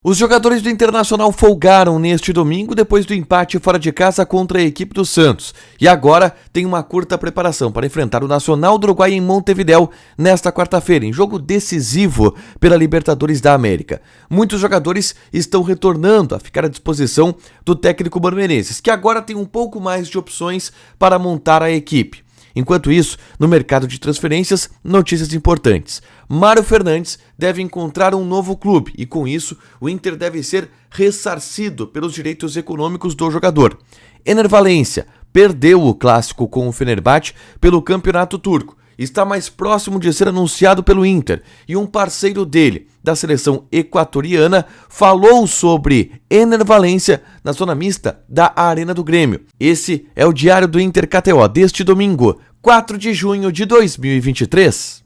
Os jogadores do Internacional folgaram neste domingo depois do empate fora de casa contra a equipe do Santos e agora tem uma curta preparação para enfrentar o Nacional do Uruguai em Montevidéu nesta quarta-feira, em jogo decisivo pela Libertadores da América. Muitos jogadores estão retornando a ficar à disposição do técnico Mano Menezes, que agora tem um pouco mais de opções para montar a equipe. Enquanto isso, no mercado de transferências, notícias importantes. Mário Fernandes deve encontrar um novo clube e, com isso, o Inter deve ser ressarcido pelos direitos econômicos do jogador. Ener Valencia perdeu o clássico com o Fenerbahçe pelo Campeonato Turco. Está mais próximo de ser anunciado pelo Inter e um parceiro dele, da seleção equatoriana, falou sobre Ener Valencia na zona mista da Arena do Grêmio. Esse é o Diário do Inter KTO deste domingo, 4 de junho de 2023.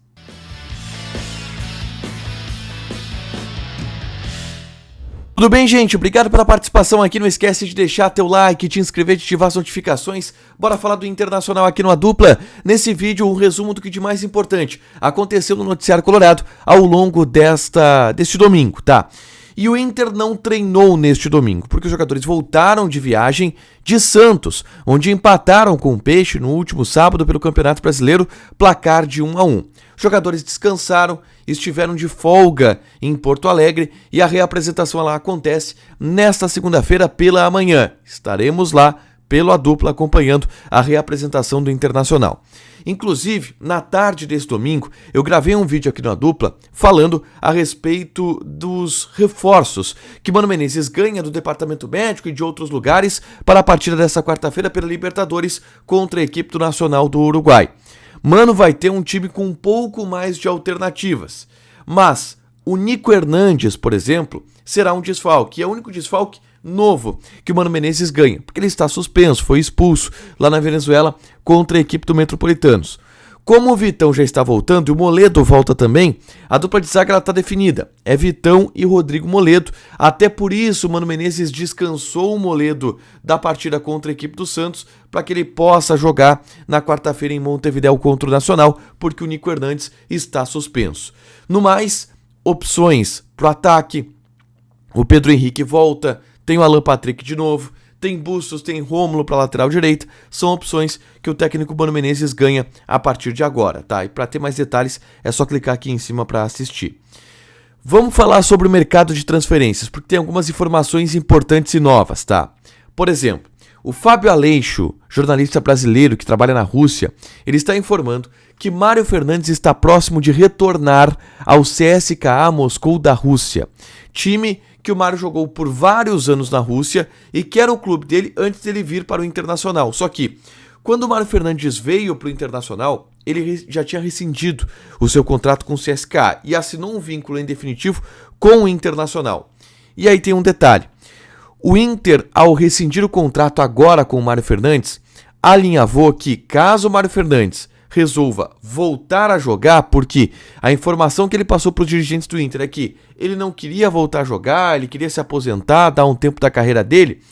Tudo bem, gente? Obrigado pela participação aqui. Não esquece de deixar teu like, te inscrever, de ativar as notificações. Bora falar do Internacional aqui no A Dupla. Nesse vídeo, um resumo do que de mais importante aconteceu no noticiário colorado ao longo deste domingo, tá? E o Inter não treinou neste domingo, porque os jogadores voltaram de viagem de Santos, onde empataram com o Peixe no último sábado pelo Campeonato Brasileiro, placar de 1-1. Os jogadores descansaram, estiveram de folga em Porto Alegre e a reapresentação lá acontece nesta segunda-feira pela manhã. Estaremos lá pelo A Dupla acompanhando a reapresentação do Internacional. Inclusive, na tarde desse domingo, eu gravei um vídeo aqui no A Dupla falando a respeito dos reforços que Mano Menezes ganha do departamento médico e de outros lugares para a partida dessa quarta-feira pela Libertadores contra a equipe do Nacional do Uruguai. Mano vai ter um time com um pouco mais de alternativas, mas o Nico Hernandes, por exemplo, será um desfalque, é o único desfalque novo que o Mano Menezes ganha, porque ele está suspenso, foi expulso lá na Venezuela contra a equipe do Metropolitanos. Como o Vitão já está voltando e o Moledo volta também, a dupla de zaga está definida, é Vitão e Rodrigo Moledo, até por isso o Mano Menezes descansou o Moledo da partida contra a equipe do Santos, para que ele possa jogar na quarta-feira em Montevidéu contra o Nacional, porque o Nico Hernandes está suspenso. No mais, opções para o ataque, o Pedro Henrique volta, tem o Alan Patrick de novo, tem Bustos, tem Rômulo para lateral direita, são opções que o técnico Mano Menezes ganha a partir de agora, tá? E para ter mais detalhes é só clicar aqui em cima para assistir. Vamos falar sobre o mercado de transferências, porque tem algumas informações importantes e novas, tá? Por exemplo, o Fábio Aleixo, jornalista brasileiro que trabalha na Rússia, ele está informando que Mário Fernandes está próximo de retornar ao CSKA Moscou da Rússia, time que o Mário jogou por vários anos na Rússia e que era o clube dele antes dele vir para o Internacional. Só que, quando o Mário Fernandes veio para o Internacional, ele já tinha rescindido o seu contrato com o CSKA e assinou um vínculo em definitivo com o Internacional. E aí tem um detalhe. O Inter, ao rescindir o contrato agora com o Mário Fernandes, alinhavou que, caso o Mário Fernandes resolva voltar a jogar, porque a informação que ele passou para os dirigentes do Inter é que ele não queria voltar a jogar, ele queria se aposentar, dar um tempo da carreira dele.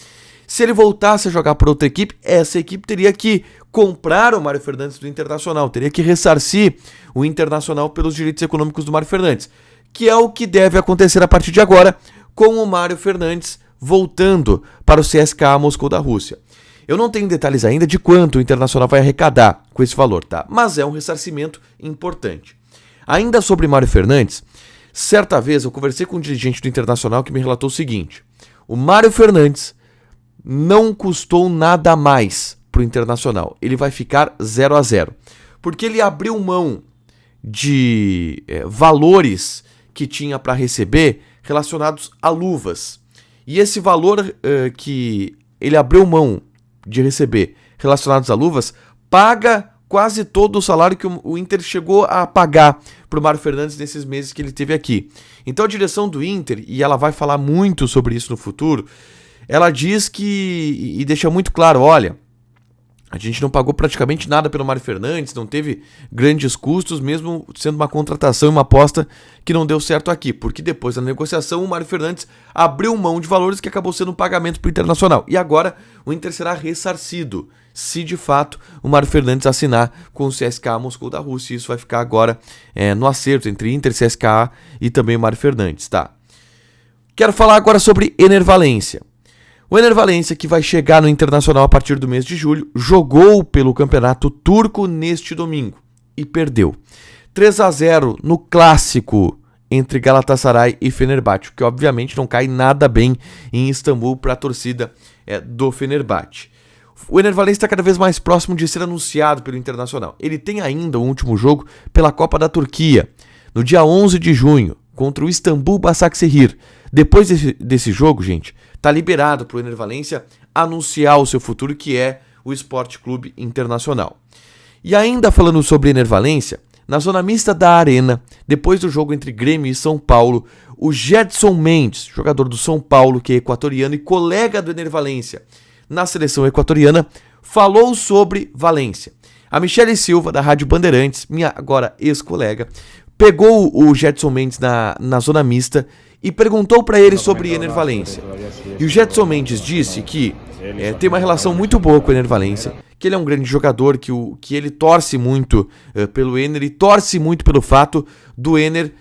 Se ele voltasse a jogar por outra equipe, essa equipe teria que comprar o Mário Fernandes do Internacional, teria que ressarcir o Internacional pelos direitos econômicos do Mário Fernandes, que é o que deve acontecer a partir de agora com o Mário Fernandes voltando para o CSKA Moscou da Rússia. Eu não tenho detalhes ainda de quanto o Internacional vai arrecadar com esse valor, tá? Mas é um ressarcimento importante. Ainda sobre Mário Fernandes, certa vez eu conversei com um dirigente do Internacional que me relatou o seguinte: o Mário Fernandes não custou nada a mais para o Internacional. Ele vai ficar 0-0, porque ele abriu mão de valores que tinha para receber relacionados a luvas. E esse valor que ele abriu mão de receber relacionados a luvas, paga quase todo o salário que o Inter chegou a pagar para o Mário Fernandes nesses meses que ele teve aqui. Então a direção do Inter, e ela vai falar muito sobre isso no futuro, ela diz que, e deixa muito claro, olha, a gente não pagou praticamente nada pelo Mário Fernandes, não teve grandes custos, mesmo sendo uma contratação e uma aposta que não deu certo aqui, porque depois da negociação o Mário Fernandes abriu mão de valores que acabou sendo um pagamento para o Internacional. E agora o Inter será ressarcido, se de fato o Mário Fernandes assinar com o CSKA Moscou da Rússia. Isso vai ficar agora no acerto entre Inter, CSKA e também o Mário Fernandes, tá? Quero falar agora sobre Ener Valencia. O Ener Valencia, que vai chegar no Internacional a partir do mês de julho, jogou pelo Campeonato Turco neste domingo e perdeu 3-0 no clássico entre Galatasaray e Fenerbahçe, que obviamente não cai nada bem em Istambul para a torcida do Fenerbahçe. O Ener Valencia está cada vez mais próximo de ser anunciado pelo Internacional. Ele tem ainda o último jogo pela Copa da Turquia, no dia 11 de junho, contra o Istanbul Basaksehir. Depois desse jogo, gente, tá liberado para o Ener Valencia anunciar o seu futuro, que é o Sport Clube Internacional. E ainda falando sobre Ener Valencia, na zona mista da Arena, depois do jogo entre Grêmio e São Paulo, o Gedson Mendes, jogador do São Paulo, que é equatoriano e colega do Ener Valencia na seleção equatoriana, falou sobre Valencia. A Michele Silva, da Rádio Bandeirantes, minha agora ex-colega, pegou o Gedson Mendes na zona mista e perguntou para ele sobre Ener Valencia. E o Gedson Mendes disse que tem uma relação muito boa com o Ener Valencia, que ele é um grande jogador, que ele torce muito pelo Ener e torce muito pelo fato do Ener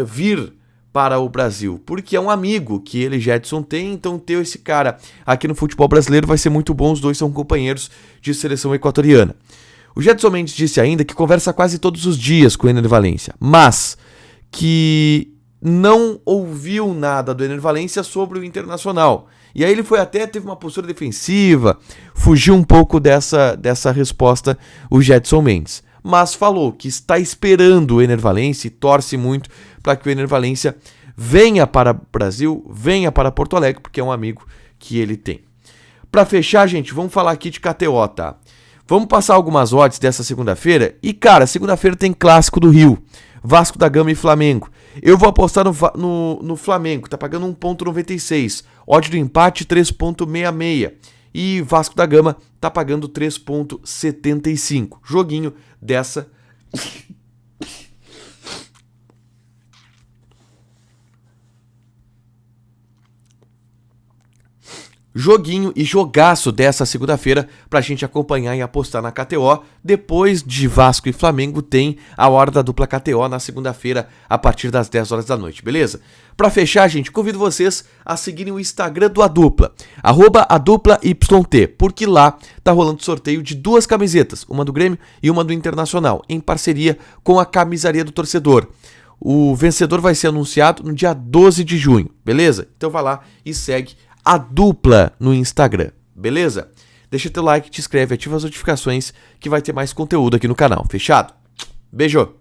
vir para o Brasil, porque é um amigo que ele, Gedson, tem, então ter esse cara aqui no futebol brasileiro vai ser muito bom, os dois são companheiros de seleção equatoriana. O Gedson Mendes disse ainda que conversa quase todos os dias com o Ener Valencia, mas que não ouviu nada do Ener Valencia sobre o Internacional. E aí ele teve uma postura defensiva, fugiu um pouco dessa resposta, o Gedson Mendes. Mas falou que está esperando o Ener Valencia e torce muito para que o Ener Valencia venha para o Brasil, venha para Porto Alegre, porque é um amigo que ele tem. Para fechar, gente, vamos falar aqui de KTO, tá? Vamos passar algumas odds dessa segunda-feira. E, cara, segunda-feira tem Clássico do Rio, Vasco da Gama e Flamengo. Eu vou apostar no Flamengo, tá pagando 1,96. Odd do empate 3,66. E Vasco da Gama tá pagando 3,75. Joguinho dessa... Joguinho e jogaço dessa segunda-feira pra gente acompanhar e apostar na KTO. Depois de Vasco e Flamengo tem a hora da dupla KTO na segunda-feira a partir das 10 horas da noite, beleza? Pra fechar, gente, convido vocês a seguirem o Instagram do Adupla, @AduplaYT, porque lá tá rolando sorteio de 2 camisetas, uma do Grêmio e uma do Internacional, em parceria com a Camisaria do Torcedor. O vencedor vai ser anunciado no dia 12 de junho, beleza? Então vai lá e segue a Dupla no Instagram, beleza? Deixa teu like, te inscreve, ativa as notificações que vai ter mais conteúdo aqui no canal, fechado? Beijo!